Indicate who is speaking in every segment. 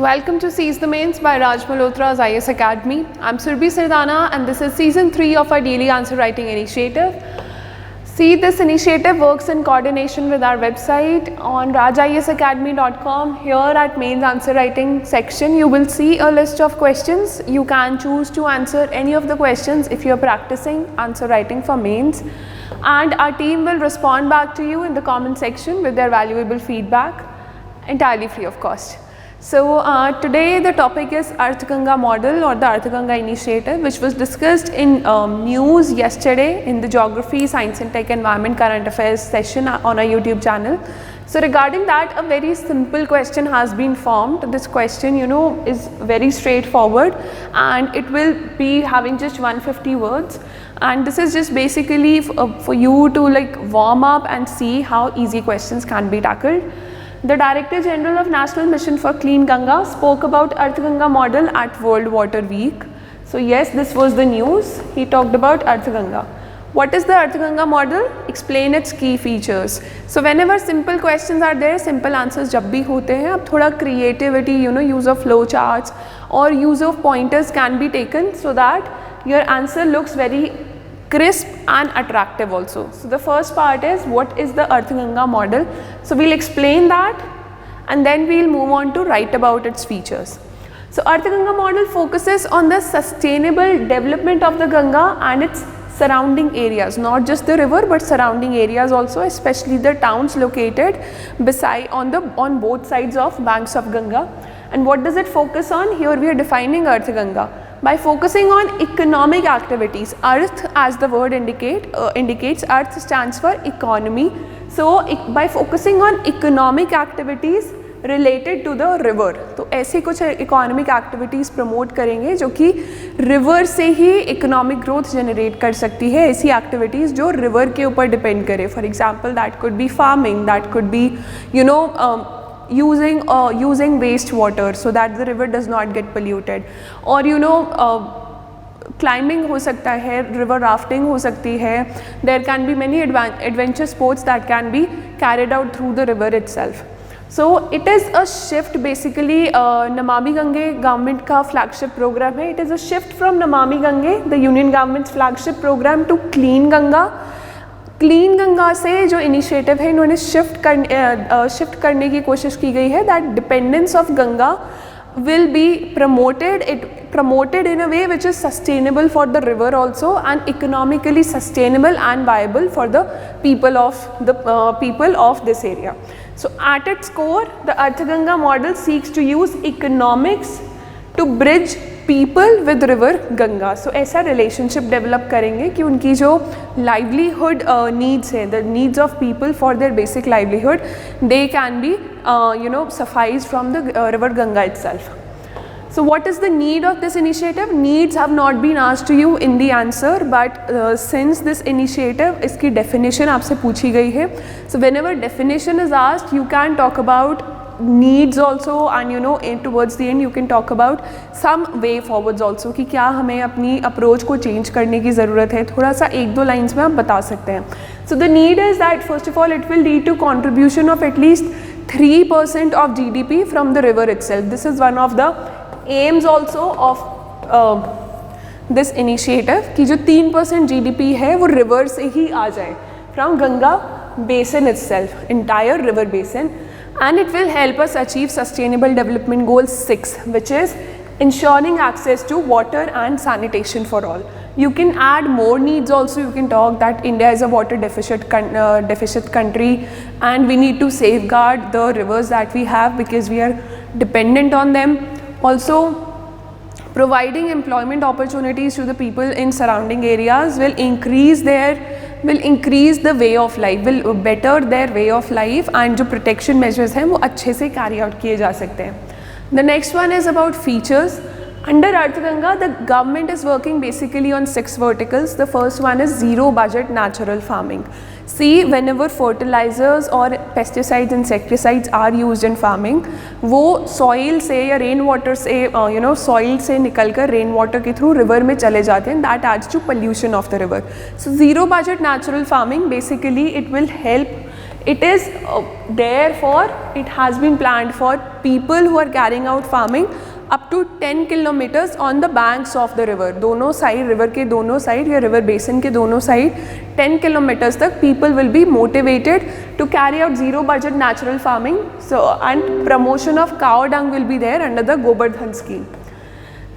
Speaker 1: Welcome to Seize the Mains by Raj Malhotra's IAS Academy. I'm Surbhi Sardana and this is Season 3 of our Daily Answer Writing Initiative. See, this initiative works in coordination with our website on rajiasacademy.com. Here at Mains Answer Writing section, you will see a list of questions. You can choose to answer any of the questions if you're practicing answer writing for mains. And our team will respond back to you in the comment section with their valuable feedback, entirely free of cost. So today the topic is Arth Ganga model or the Arth Ganga initiative, which was discussed in news yesterday in the Geography, Science and Tech Environment Current Affairs session on our YouTube channel. So regarding that, a very simple question has been formed. This question, is very straightforward and it will be having just 150 words. And this is just basically for you to warm up and see how easy questions can be tackled. The Director General of National Mission for Clean Ganga spoke about Arth Ganga model at World Water Week. So yes, this was the news. He talked about Arth Ganga. What is the Arth Ganga model? Explain its key features. So whenever simple questions are there, simple answers जब भी होते हैं, अब थोड़ा creativity, use of flow charts or use of pointers can be taken so that your answer looks very crisp and attractive also. So the first part is what is the Arth Ganga model. So we'll explain that and then we'll move on to write about its features. So Arth Ganga model focuses on the sustainable development of the Ganga and its surrounding areas, not just the river but surrounding areas also, especially the towns located beside on both sides of banks of Ganga. And what does it focus on? Here we are defining Arth Ganga by focusing on economic activities. Arth, as the word indicates, Arth stands for economy. So by focusing on economic activities related to the river, तो ऐसे कुछ economic activities promote करेंगे जो कि river से ही economic growth generate कर सकती है. ऐसी activities जो river के ऊपर depend करे. For example, that could be farming, that could be using wastewater so that the river does not get polluted, or climbing हो सकता है, river rafting हो सकती है. There can be many adventure sports that can be carried out through the river itself. So it is a shift basically. Namami Gange government का flagship program है. It is a shift from Namami Gange, the union government's flagship program, to Clean Ganga. Clean Ganga से जो initiative है इन्होंने shift करने की कोशिश की गई है. That dependence of Ganga will be promoted in a way which is sustainable for the river also and economically sustainable and viable for the people of this area. So at its core, the Arth Ganga model seeks to use economics to bridge people with river Ganga. So ऐसा relationship develop करेंगे कि उनकी जो livelihood needs है, the needs of people for their basic livelihood, they can be sufficed from the river Ganga itself. So what is the need of this initiative? Needs have not been asked to you in the answer, but since this initiative, इसकी definition आपसे पूछी गई है. So whenever definition is asked, you can talk about needs also, and towards the end you can talk about some way forwards also कि क्या हमें अपनी approach को change करने की ज़रूरत है. थोड़ा सा एक दो lines में आप बता सकते हैं. So the need is that first of all it will lead to contribution of at least 3% of GDP from the river itself. This is one of the aims also of this initiative कि जो 3% GDP है वो river से ही आ जाए, from Ganga basin itself, entire river basin. And it will help us achieve Sustainable Development Goal 6, which is ensuring access to water and sanitation for all. You can add more needs also. You can talk that India is a water deficit country and we need to safeguard the rivers that we have because we are dependent on them. Also, providing employment opportunities to the people in surrounding areas will increase the way of life, will better their way of life, and जो protection measures हैं वो अच्छे से carry out किए जा सकते हैं. The next one is about features. Under Arth Ganga, the government is working basically on 6 verticals. The first one is zero budget natural farming. See, whenever fertilizers or pesticides, insecticides are used in farming, वो soil से या rain water से soil से निकल कर rain water के through river में चले जाते हैं. That adds to pollution of the river. So zero budget natural farming, basically it will help It is there for, it has been planned for people who are carrying out farming up to 10 kilometers on the banks of the river. दोनों side, river के दोनों side या river basin के दोनों side 10 kilometers तक people will be motivated to carry out zero budget natural farming. So and promotion of cow dung will be there under the Gobardhan scheme.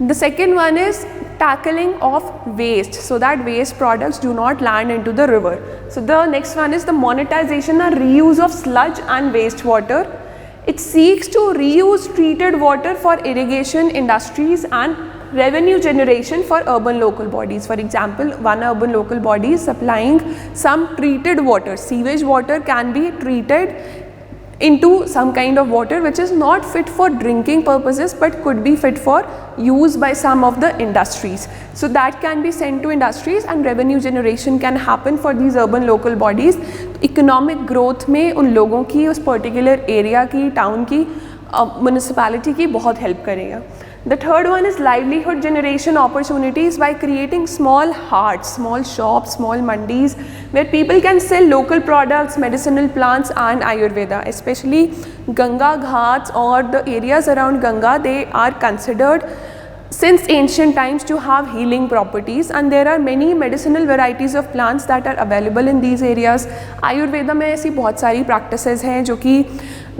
Speaker 1: The second one is tackling of waste, so that waste products do not land into the river. So the next one is the monetization and reuse of sludge and wastewater. It seeks to reuse treated water for irrigation industries and revenue generation for urban local bodies. For example, one urban local body is supplying some treated water. Sewage water can be treated into some kind of water which is not fit for drinking purposes but could be fit for use by some of the industries. So that can be sent to industries and revenue generation can happen for these urban local bodies. Economic growth में उन लोगों की, उस particular area की, town की, municipality की बहुत help करेगा. The third one is livelihood generation opportunities by creating small haats, small shops, small mandis where people can sell local products, medicinal plants and Ayurveda. Especially Ganga Ghats or the areas around Ganga, they are considered since ancient times to have healing properties and there are many medicinal varieties of plants that are available in these areas. Ayurveda में ऐसी बहुत सारी practices हैं जो कि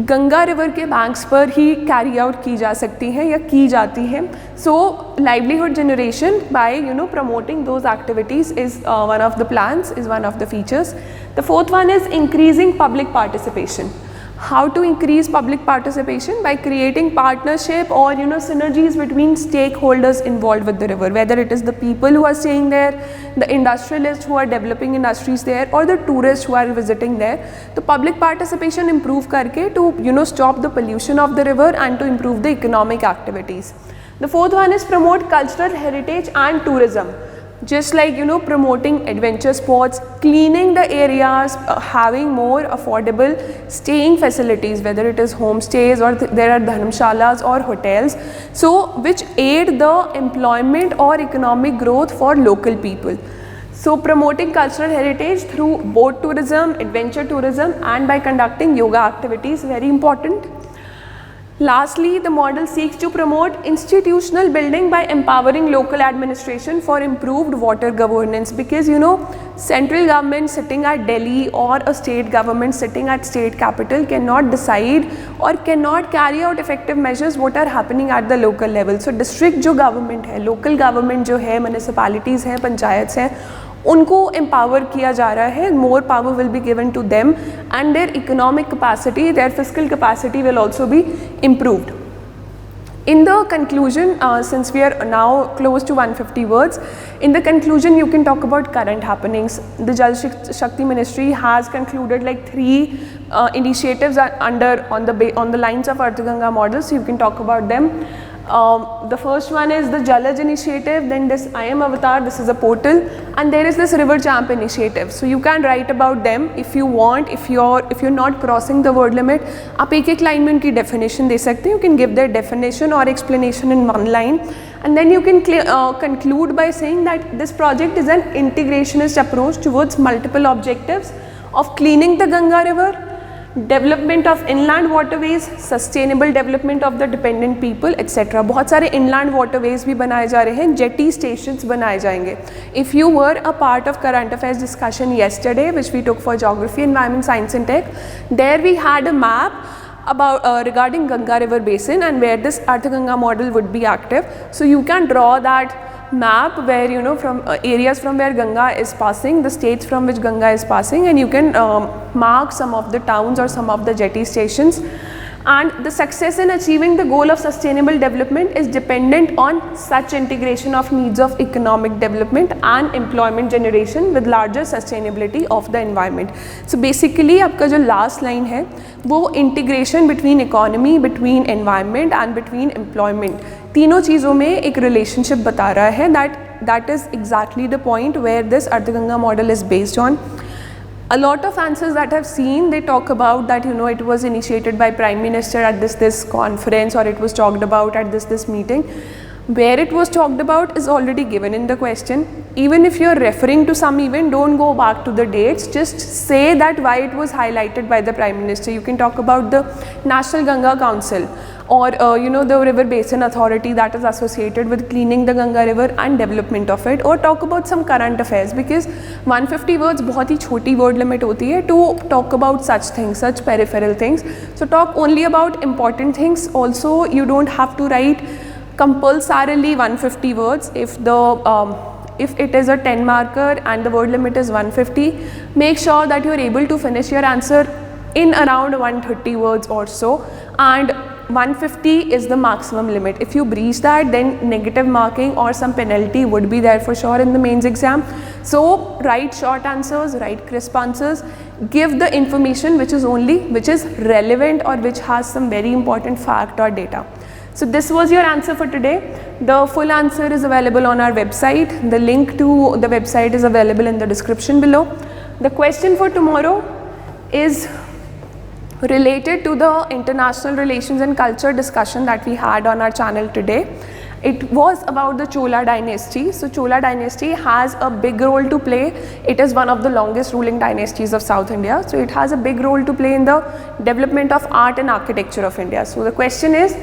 Speaker 1: Ganga river के banks पर ही carry out की जा सकती हैं या की जाती हैं. So livelihood generation by promoting those activities is one of the plans, is one of the features. The fourth one is increasing public participation. How to increase public participation? By creating partnership or synergies between stakeholders involved with the river, whether it is the people who are staying there, the industrialists who are developing industries there or the tourists who are visiting there. So public participation improve karke to stop the pollution of the river and to improve the economic activities. The fourth one is promote cultural heritage and tourism. Just like promoting adventure sports, cleaning the areas, having more affordable staying facilities, whether it is homestays or there are dharmshalas or hotels, so which aid the employment or economic growth for local people. So promoting cultural heritage through boat tourism, adventure tourism and by conducting yoga activities, very important. Lastly, the model seeks to promote institutional building by empowering local administration for improved water governance, because central government sitting at Delhi or a state government sitting at state capital cannot decide or cannot carry out effective measures what are happening at the local level. So district जो government है, local government जो है, municipalities हैं, पंचायत हैं, उनको empower किया जा रहा है. More power will be given to them and their economic capacity, their fiscal capacity will also be improved. In the conclusion, since we are now close to 150 words, in the conclusion you can talk about current happenings. The Jal Shakti Ministry has concluded like 3 initiatives on the lines of Arthaganga model, so you can talk about them. The first one is the Jalaj initiative, then this I Am Avatar, this is a portal, and there is this River Champ initiative. So you can write about them if you want. If you're not crossing the word limit, आप एक line में उनकी definition दे सकते हैं. You can give their definition or explanation in one line, and then you can conclude by saying that this project is an integrationist approach towards multiple objectives of cleaning the Ganga River, development of inland waterways, sustainable development of the dependent people, etc. बहुत सारे inland waterways भी बनाए जा रहे हैं, jetty stations बनाए जाएंगे. If you were a part of current affairs discussion yesterday, which we took for geography, environment, science and tech, there we had a map about regarding Ganga River Basin and where this Arthaganga model would be active. So you can draw that map where from areas from where Ganga is passing, the states from which Ganga is passing, and you can mark some of the towns or some of the jetty stations. And the success in achieving the goal of sustainable development is dependent on such integration of needs of economic development and employment generation with larger sustainability of the environment. So basically आपका जो last line है वो integration between economy, between environment and between employment, तीनों चीज़ों में एक relationship बता रहा है. That is exactly the point where this Arthaganga model is based on. A lot of answers that I've seen, they talk about that it was initiated by Prime Minister at this conference, or it was talked about at this meeting. Where it was talked about is already given in the question. even if you're referring to some event, don't go back to the dates, just say that why it was highlighted by the Prime Minister. You can talk about the National Ganga Council, or the River Basin Authority that is associated with cleaning the Ganga River and development of it, or talk about some current affairs, because 150 words बहुत ही छोटी word limit होती है to talk about such things, such peripheral things. So talk only about important things. Also, you don't have to write compulsorily 150 words. If it is a 10 marker and the word limit is 150, make sure that you are able to finish your answer in around 130 words or so, and 150 is the maximum limit. If you breach that, then negative marking or some penalty would be there for sure in the mains exam. So write short answers, write crisp answers, give the information which is relevant or which has some very important fact or data. So this was your answer for today. The full answer is available on our website. The link to the website is available in the description below. The question for tomorrow is related to the international relations and culture discussion that we had on our channel today. It was about the Chola dynasty. So Chola dynasty has a big role to play. It is one of the longest ruling dynasties of South India. So it has a big role to play in the development of art and architecture of India. So the question is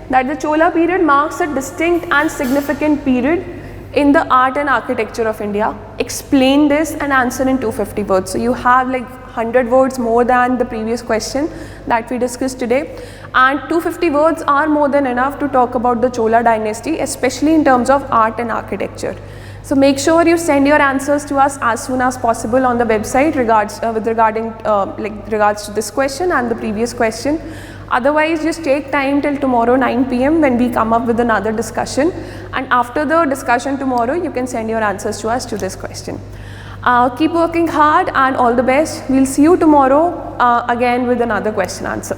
Speaker 1: that the Chola period marks a distinct and significant period in the art and architecture of India. Explain this and answer in 250 words. So you have like 100 words more than the previous question that we discussed today, and 250 words are more than enough to talk about the Chola dynasty, especially in terms of art and architecture. So make sure you send your answers to us as soon as possible on the website with regards to this question and the previous question. Otherwise, just take time till tomorrow 9 PM when we come up with another discussion, and after the discussion tomorrow you can send your answers to us to this question. Keep working hard and all the best. We'll see you tomorrow again with another question answer.